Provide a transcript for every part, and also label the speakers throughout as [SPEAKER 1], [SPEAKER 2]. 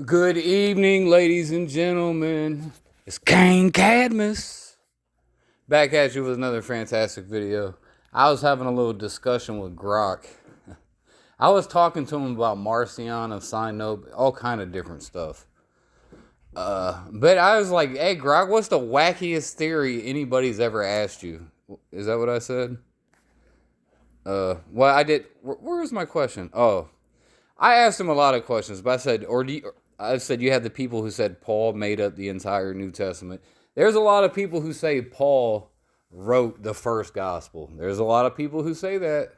[SPEAKER 1] Good evening, ladies and gentlemen. It's Kane Cadmus. Back at you with another fantastic video. I was having a little discussion with Grok. I was talking to him about Marcion of Sinope, all kind of different stuff. But I was like, hey, Grok, what's the wackiest theory anybody's ever asked you? Is that what I said? Well, I did. Where was my question? Oh, I asked him a lot of questions, but I said, I said you had the people who said Paul made up the entire New Testament. There's a lot of people who say Paul wrote the first gospel. There's a lot of people who say that.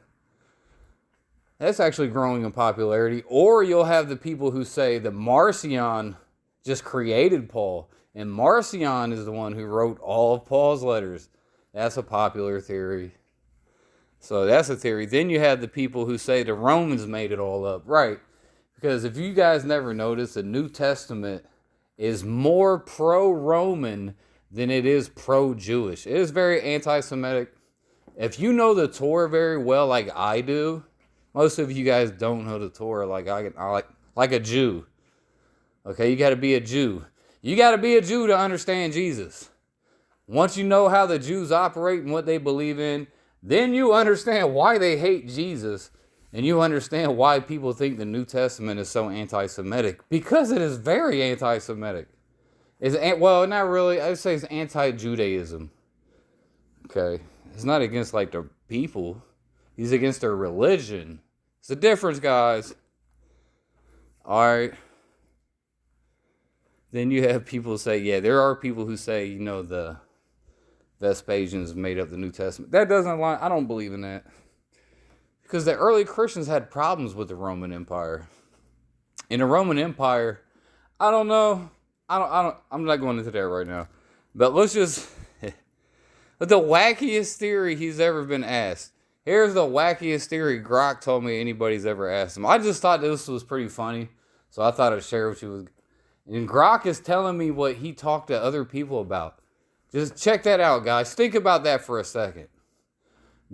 [SPEAKER 1] That's actually growing in popularity. Or you'll have the people who say that Marcion just created Paul, and Marcion is the one who wrote all of Paul's letters. That's a popular theory. So that's a theory. Then you have the people who say the Romans made it all up. Right. Because if you guys never noticed, the New Testament is more pro-Roman than it is pro-Jewish. It is very anti-Semitic. If you know the Torah very well like I do, most of you guys don't know the Torah like like a Jew. Okay, you got to be a Jew. You got to be a Jew to understand Jesus. Once you know how the Jews operate and what they believe in, then you understand why they hate Jesus, and you understand why people think the New Testament is so anti-Semitic. Because it is very anti-Semitic. Well, not really. I'd say it's anti-Judaism. Okay. It's not against, like, the people. He's against their religion. It's a difference, guys. Alright. Then you have people say, yeah, there are people who say, you know, the Vespasians made up the New Testament. That doesn't lie. I don't believe in that. Because the early Christians had problems with the Roman Empire. In the Roman Empire, I don't know. I'm not going into that right now. But let's just... the wackiest theory he's ever been asked. Here's the wackiest theory Grok told me anybody's ever asked him. I just thought this was pretty funny. So I thought I'd share with you. And Grok is telling me what he talked to other people about. Just check that out, guys. Think about that for a second.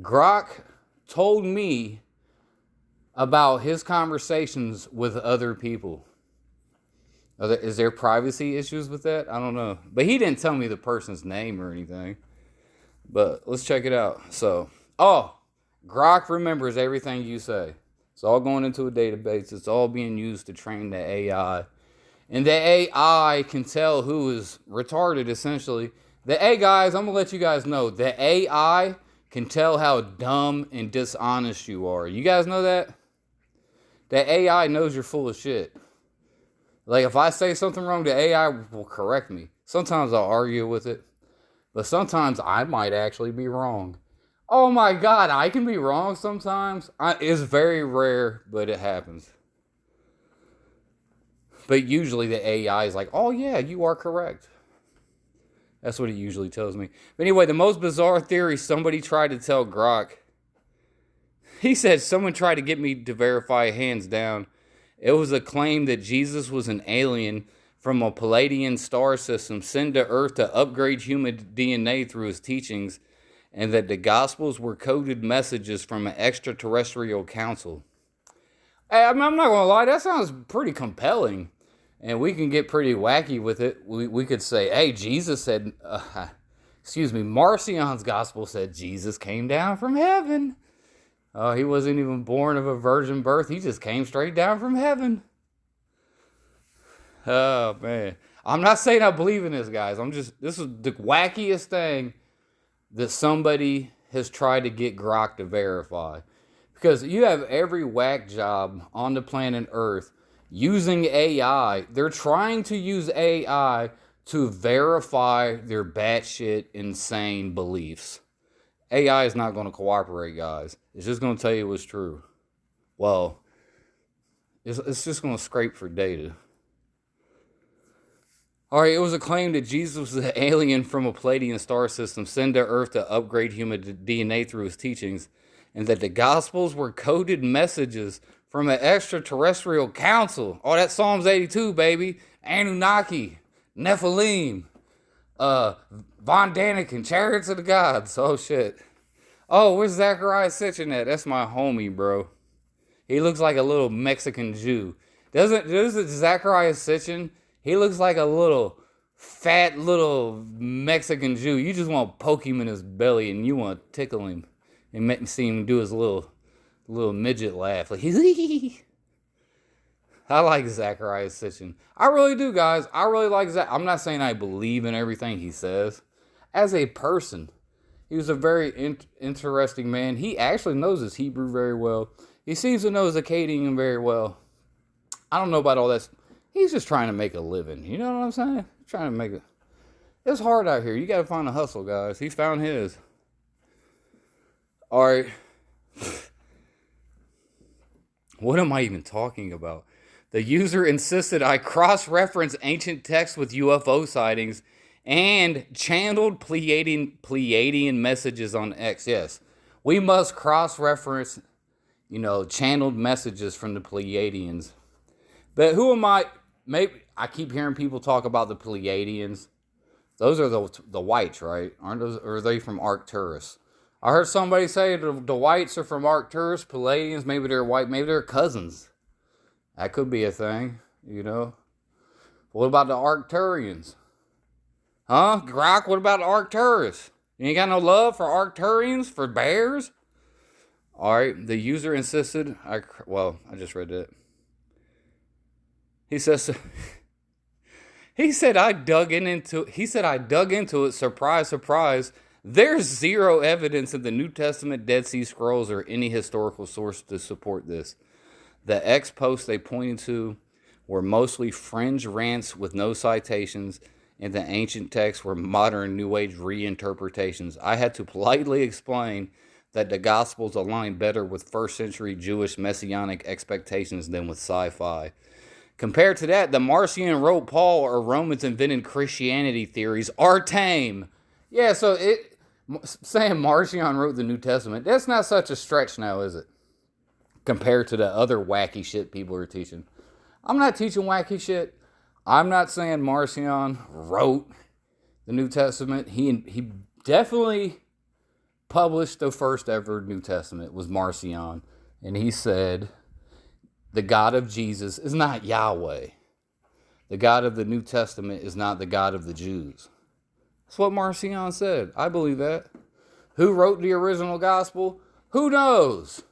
[SPEAKER 1] Grok told me about his conversations with other people. Is there privacy issues with that? I don't know. But he didn't tell me the person's name or anything. But let's check it out. So, Grok remembers everything you say. It's all going into a database. It's all being used to train the AI. And the AI can tell who is retarded, essentially. Hey guys, I'm going to let you guys know. The AI can tell how dumb and dishonest you are. You guys know that? The AI knows you're full of shit. Like, if I say something wrong, the AI will correct me. Sometimes I'll argue with it. But sometimes I might actually be wrong. Oh my God, I can be wrong sometimes. It's very rare, but it happens. But usually the AI is like, oh yeah, you are correct. That's what it usually tells me. But anyway, the most bizarre theory somebody tried to tell Grok. He said someone tried to get me to verify hands down. It was a claim that Jesus was an alien from a Palladian star system sent to Earth to upgrade human DNA through his teachings, and that the Gospels were coded messages from an extraterrestrial council. Hey, I'm not going to lie, that sounds pretty compelling. And we can get pretty wacky with it. We could say, hey, Jesus said, Marcion's gospel said Jesus came down from heaven. He wasn't even born of a virgin birth. He just came straight down from heaven. Oh, man. I'm not saying I believe in this, guys. This is the wackiest thing that somebody has tried to get Grok to verify. Because you have every whack job on the planet Earth using AI. They're trying to use AI to verify their batshit insane beliefs. AI is not going to cooperate, guys. It's just going to tell you what's true. Well, it's just going to scrape for data. Alright, it was a claim that Jesus was an alien from a Palladian star system sent to Earth to upgrade human DNA through his teachings, and that the Gospels were coded messages from an extraterrestrial council. Oh, that's Psalms 82, baby. Anunnaki, Nephilim, Von Daniken, Chariots of the Gods. Oh, shit. Oh, where's Zachariah Sitchin at? That's my homie, bro. He looks like a little Mexican Jew. Doesn't Zachariah Sitchin? He looks like a little fat little Mexican Jew. You just want to poke him in his belly and you want to tickle him and make see him do his little midget laugh. Like I like Zachariah Sitchin. I really do, guys. I really like Zach. I'm not saying I believe in everything he says. As a person, he was a very interesting man. He actually knows his Hebrew very well. He seems to know his Akkadian very well. I don't know about all that. He's just trying to make a living. You know what I'm saying? Trying to make it. It's hard out here. You got to find a hustle, guys. He found his. All right. What am I even talking about? The user insisted I cross-reference ancient texts with UFO sightings and channeled Pleiadian messages on X. Yes, we must cross-reference, channeled messages from the Pleiadians. But who am I? Maybe I keep hearing people talk about the Pleiadians. Those are the whites, right? Aren't those? Or are they from Arcturus? I heard somebody say the whites are from Arcturus. Pleiadians, maybe they're white. Maybe they're cousins. That could be a thing, What about the Arcturians? Huh? Grok, what about Arcturus? You ain't got no love for Arcturians? For bears? Alright, the user insisted. I just read that. He says, he said I dug into it, surprise, surprise. There's zero evidence in the New Testament, Dead Sea Scrolls, or any historical source to support this. The X posts they pointed to were mostly fringe rants with no citations, and the ancient texts were modern New Age reinterpretations. I had to politely explain that the Gospels align better with first century Jewish messianic expectations than with sci-fi. Compared to that, the Marcion wrote Paul or Romans invented Christianity theories are tame. Yeah, so saying Marcion wrote the New Testament, that's not such a stretch now, is it? Compared to the other wacky shit people are teaching. I'm not teaching wacky shit. I'm not saying Marcion wrote the New Testament. He definitely published the first ever New Testament, was Marcion. And he said, the God of Jesus is not Yahweh. The God of the New Testament is not the God of the Jews. That's what Marcion said. I believe that. Who wrote the original gospel? Who knows?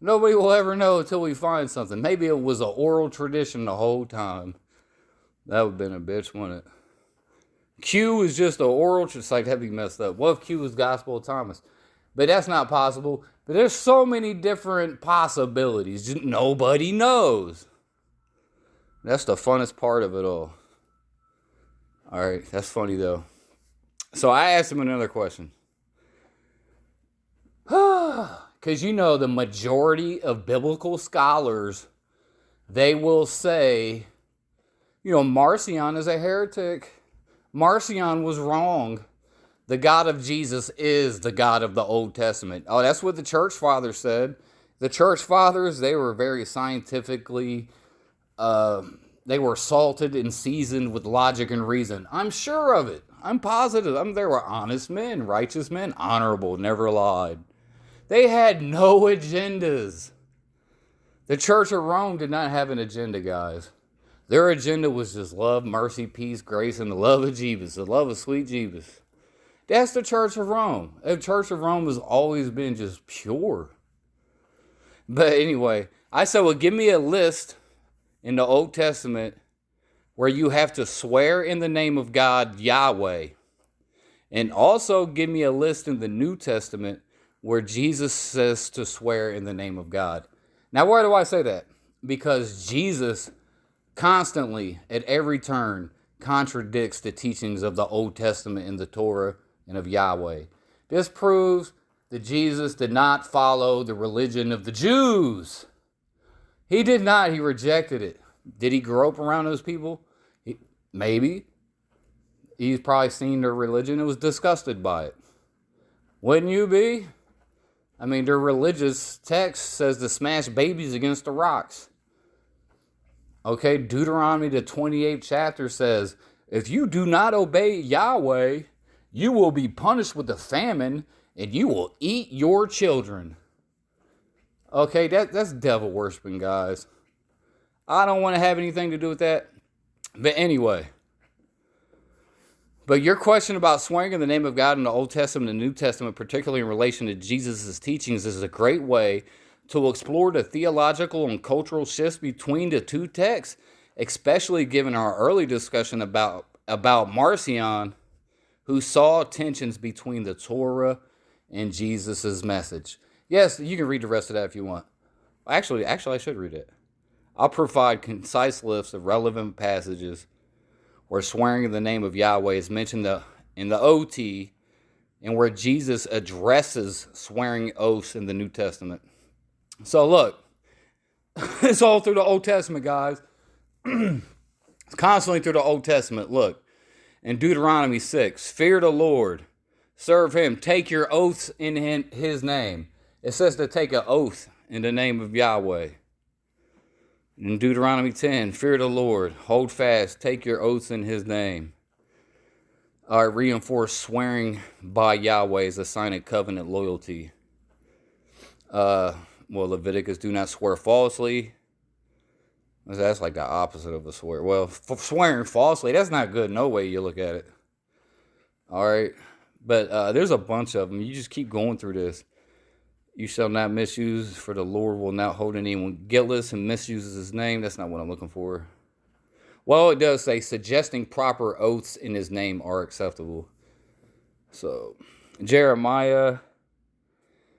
[SPEAKER 1] Nobody will ever know until we find something. Maybe it was an oral tradition the whole time. That would have been a bitch, wouldn't it? Q is just an oral tradition. It's like, that'd be messed up. What if Q was Gospel of Thomas? But that's not possible. But there's so many different possibilities. Just nobody knows. That's the funnest part of it all. All right, that's funny though. So I asked him another question. Because the majority of biblical scholars, they will say, Marcion is a heretic. Marcion was wrong. The God of Jesus is the God of the Old Testament. Oh, that's what the church fathers said. The church fathers, they were very scientifically, they were salted and seasoned with logic and reason. I'm sure of it. I'm positive. They were honest men, righteous men, honorable, never lied. They had no agendas. The Church of Rome did not have an agenda, guys. Their agenda was just love, mercy, peace, grace, and the love of Jesus, the love of sweet Jesus. That's the Church of Rome. The Church of Rome has always been just pure. But anyway, I said, well, give me a list in the Old Testament where you have to swear in the name of God, Yahweh. And also give me a list in the New Testament where Jesus says to swear in the name of God. Now, why do I say that? Because Jesus constantly, at every turn, contradicts the teachings of the Old Testament and the Torah and of Yahweh. This proves that Jesus did not follow the religion of the Jews. He did not. He rejected it. Did he grow up around those people? Maybe. He's probably seen their religion and was disgusted by it. Wouldn't you be? Their religious text says to smash babies against the rocks. Okay, Deuteronomy, the 28th chapter says, if you do not obey Yahweh, you will be punished with a famine and you will eat your children. Okay, that's devil worshiping, guys. I don't want to have anything to do with that. But anyway. But your question about swearing in the name of God in the Old Testament and the New Testament, particularly in relation to Jesus' teachings, is a great way to explore the theological and cultural shifts between the two texts, especially given our early discussion about Marcion, who saw tensions between the Torah and Jesus' message. Yes, you can read the rest of that if you want. Actually, I should read it. I'll provide concise lists of relevant passages where swearing in the name of Yahweh is mentioned in the OT, and where Jesus addresses swearing oaths in the New Testament. So look, it's all through the Old Testament, guys. It's constantly through the Old Testament. Look, in Deuteronomy 6, fear the Lord, serve him, take your oaths in his name. It says to take an oath in the name of Yahweh. In Deuteronomy 10, fear the Lord, hold fast, take your oaths in his name. Reinforce swearing by Yahweh as a sign of covenant loyalty. Leviticus, do not swear falsely. That's like the opposite of a swear. Well, swearing falsely, that's not good. No way you look at it. All right. But there's a bunch of them. You just keep going through this. You shall not misuse, for the Lord will not hold anyone guiltless and misuses his name. That's not what I'm looking for. Well, it does say suggesting proper oaths in his name are acceptable. So, Jeremiah,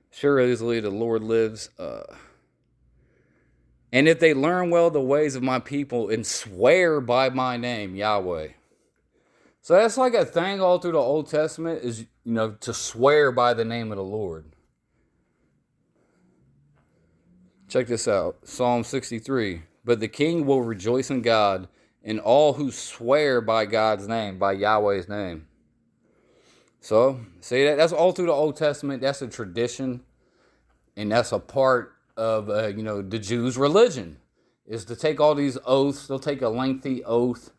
[SPEAKER 1] surely the Lord lives. And if they learn well the ways of my people and swear by my name, Yahweh. So that's like a thing all through the Old Testament is, to swear by the name of the Lord. Check this out. Psalm 63. But the king will rejoice in God, and all who swear by God's name, by Yahweh's name. So, see that's all through the Old Testament. That's a tradition, and that's a part of, the Jews' religion, is to take all these oaths. They'll take a lengthy oath,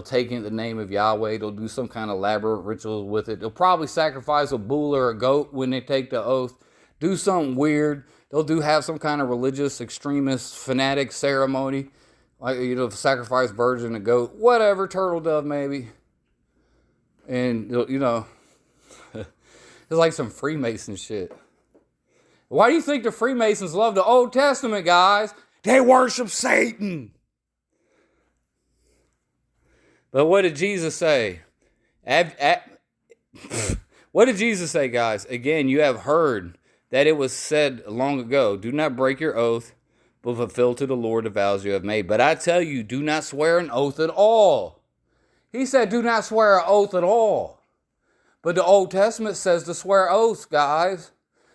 [SPEAKER 1] take in the name of Yahweh. They'll do some kind of elaborate rituals with it. They'll probably sacrifice a bull or a goat when they take the oath. Do something weird. They'll have some kind of religious, extremist, fanatic ceremony. Like, sacrifice birds and a goat. Whatever, turtle dove maybe. And, it's like some Freemason shit. Why do you think the Freemasons love the Old Testament, guys? They worship Satan. But what did Jesus say? What did Jesus say, guys? Again, you have heard that it was said long ago, do not break your oath, but fulfill to the Lord the vows you have made. But I tell you, do not swear an oath at all. He said, do not swear an oath at all. But the Old Testament says to swear oaths, guys.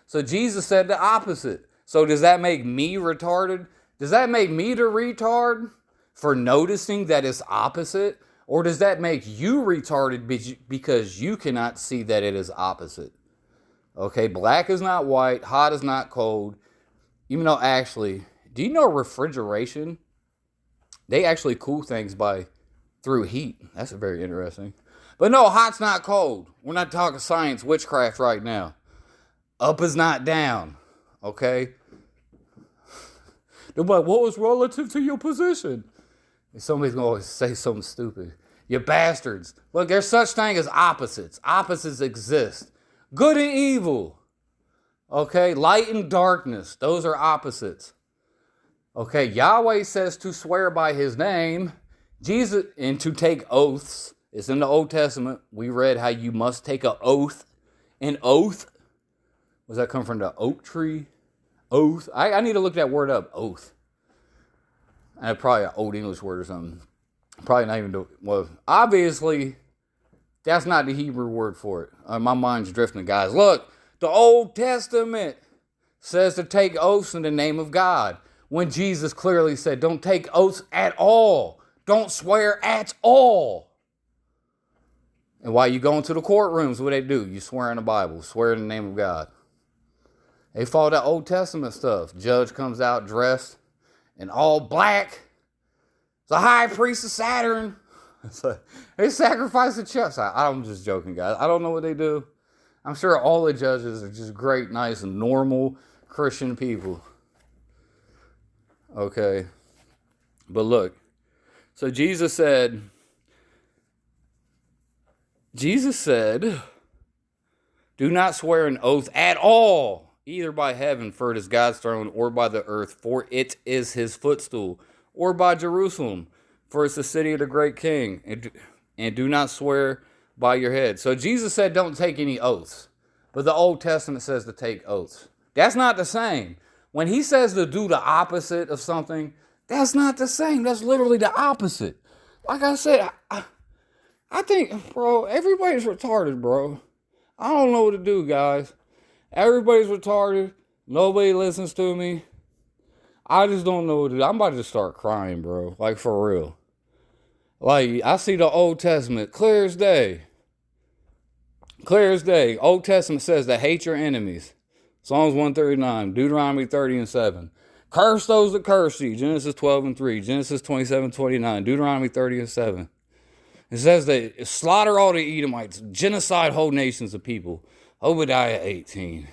[SPEAKER 1] So Jesus said the opposite. So does that make me retarded? Does that make me the retard for noticing that it's opposite? Or does that make you retarded because you cannot see that it is opposite? Okay, black is not white, hot is not cold. Even though actually, do you know refrigeration? They actually cool things through heat. That's very interesting. But no, hot's not cold. We're not talking science, witchcraft right now. Up is not down. Okay? They're like, what was relative to your position? And somebody's going to always say something stupid. You bastards. Look, there's such thing as opposites. Opposites exist. Good and evil. Okay? Light and darkness. Those are opposites. Okay? Yahweh says to swear by his name. Jesus, and to take oaths. It's in the Old Testament. We read how you must take an oath. An oath? Does that come from the oak tree? Oath? I need to look that word up. Oath. And probably an old English word or something. Probably not even obviously, that's not the Hebrew word for it. My mind's drifting, guys. Look, the Old Testament says to take oaths in the name of God. When Jesus clearly said, don't take oaths at all. Don't swear at all. And while you go into the courtrooms, what they do? You swear in the Bible. Swear in the name of God. They follow that Old Testament stuff. Judge comes out dressed in all black. The high priest of Saturn. They sacrifice the chest. I'm just joking, guys. I don't know what they do. I'm sure all the judges are just great, nice, and normal Christian people. Okay. But look, so Jesus said, do not swear an oath at all, either by heaven, for it is God's throne, or by the earth, for it is his footstool, or by Jerusalem, for it's the city of the great king. And do not swear by your head. So Jesus said don't take any oaths. But the Old Testament says to take oaths. That's not the same. When he says to do the opposite of something, that's not the same. That's literally the opposite. Like I said, I think, bro, everybody's retarded, bro. I don't know what to do, guys. Everybody's retarded. Nobody listens to me. I just don't know what to do. I'm about to start crying, bro. Like, for real. Like, I see the Old Testament clear as day. Clear as day. Old Testament says to hate your enemies. Psalms 139, Deuteronomy 30 and 7. Curse those that curse you. Genesis 12 and 3. Genesis 27, 29. Deuteronomy 30 and 7. It says that slaughter all the Edomites, genocide whole nations of people. Obadiah 18.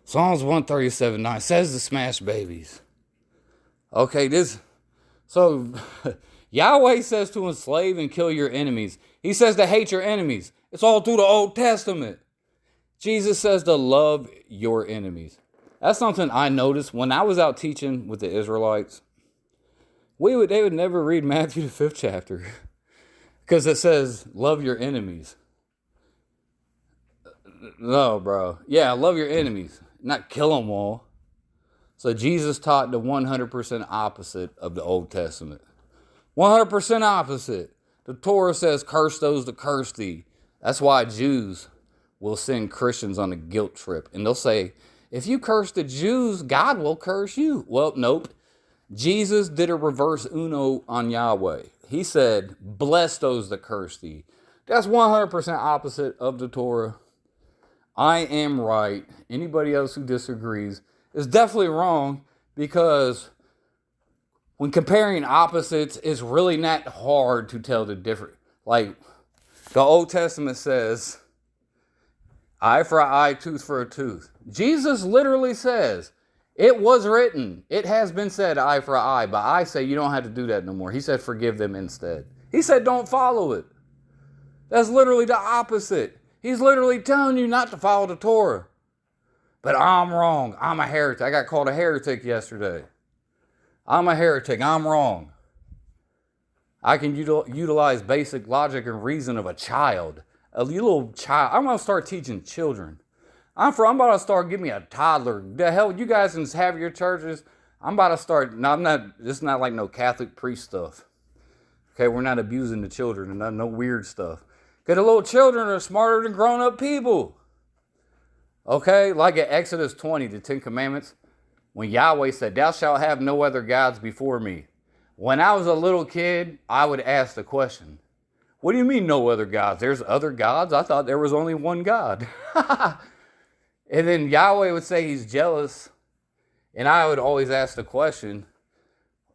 [SPEAKER 1] Psalms 137, 9 says to smash babies. Okay, so Yahweh says to enslave and kill your enemies. He says to hate your enemies. It's all through the Old Testament. Jesus says to love your enemies. That's something I noticed when I was out teaching with the Israelites. They would never read Matthew the 5th chapter. Because it says, love your enemies. No, bro. Yeah, love your enemies. Not kill them all. So Jesus taught the 100% opposite of the Old Testament. 100% opposite. The Torah says, curse those that curse thee. That's why Jews will send Christians on a guilt trip. And they'll say, if you curse the Jews, God will curse you. Well, nope. Jesus did a reverse Uno on Yahweh. He said, bless those that curse thee. That's 100% opposite of the Torah. I am right. Anybody else who disagrees is definitely wrong, because when comparing opposites, it's really not hard to tell the difference. Like, the Old Testament says, eye for an eye, tooth for a tooth. Jesus literally says, it was written, it has been said, eye for an eye, but I say you don't have to do that no more. He said, forgive them instead. He said, don't follow it. That's literally the opposite. He's literally telling you not to follow the Torah. But I'm wrong. I'm a heretic. I got called a heretic yesterday. I'm a heretic. I'm wrong. I can utilize basic logic and reason of a child. A little child. I'm going to start teaching children. I'm about to start, give me a toddler. The hell, you guys can have your churches. I'm about to start, this is not like no Catholic priest stuff. Okay, we're not abusing the children and no weird stuff. Because the little children are smarter than grown-up people. Okay, like at Exodus 20, the 10 Commandments, when Yahweh said, thou shalt have no other gods before me. When I was a little kid, I would ask the question, what do you mean no other gods? There's other gods? I thought there was only one God. And then Yahweh would say he's jealous. And I would always ask the question,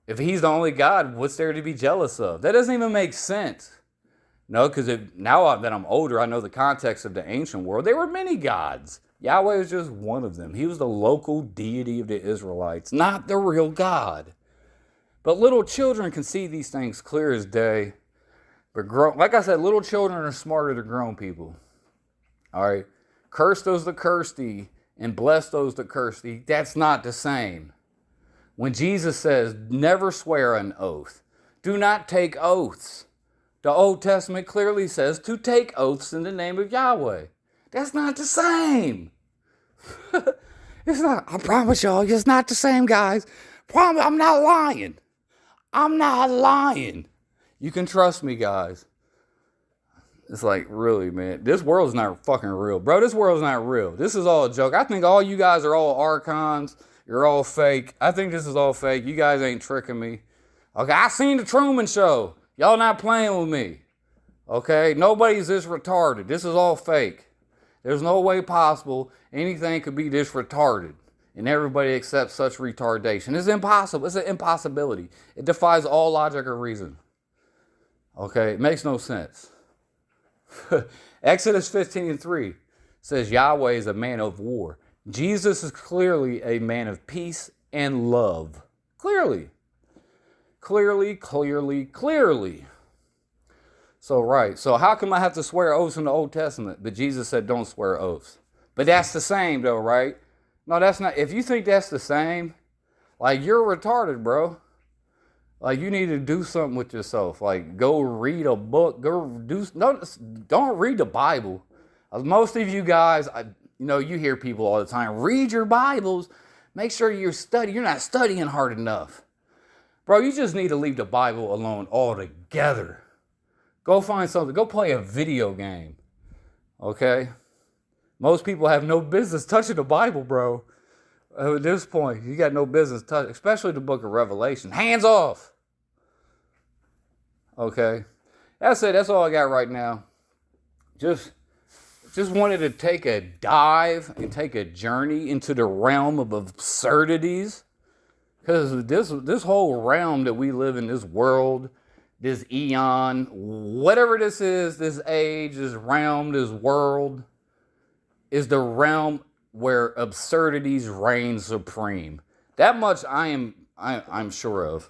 [SPEAKER 1] if he's the only God, what's there to be jealous of? That doesn't even make sense. No, because now that I'm older, I know the context of the ancient world. There were many gods. Yahweh was just one of them. He was the local deity of the Israelites, not the real God. But little children can see these things clear as day. But like I said, little children are smarter than grown people. All right? Curse those that curse thee, and bless those that curse thee. That's not the same. When Jesus says, never swear an oath, do not take oaths. The Old Testament clearly says to take oaths in the name of Yahweh. That's not the same. It's not, I promise y'all, it's not the same, guys. I'm not lying. I'm not lying. You can trust me, guys. It's like, really, man. This world's not fucking real. Bro, this world's not real. This is all a joke. I think all you guys are all archons. You're all fake. I think this is all fake. You guys ain't tricking me. Okay, I seen the Truman Show. Y'all not playing with me. Okay? Nobody's this retarded. This is all fake. There's no way possible anything could be this retarded. And everybody accepts such retardation. It's impossible. It's an impossibility. It defies all logic or reason. Okay? It makes no sense. Exodus 15 and 3 says Yahweh is a man of war. Jesus is clearly a man of peace and love. Clearly. Clearly, clearly, clearly. So, right. So, how come I have to swear oaths in the Old Testament? But Jesus said don't swear oaths. But that's the same, though, right? No, that's not. If you think that's the same, like, you're retarded, bro. Like, you need to do something with yourself. Like, go read a book. Go do. No, don't read the Bible. Most of you guys, you hear people all the time, read your Bibles. Make sure you're studying. You're not studying hard enough. Bro, you just need to leave the Bible alone altogether. Go find something. Go play a video game. Okay? Most people have no business touching the Bible, bro. At this point, you got no business touching, especially the book of Revelation. Hands off. Okay? That's it. That's all I got right now. Just wanted to take a dive and take a journey into the realm of absurdities. Because this whole realm that we live in, this world, this eon, whatever this is, this age, this realm, this world, is the realm where absurdities reign supreme. That much I'm sure of.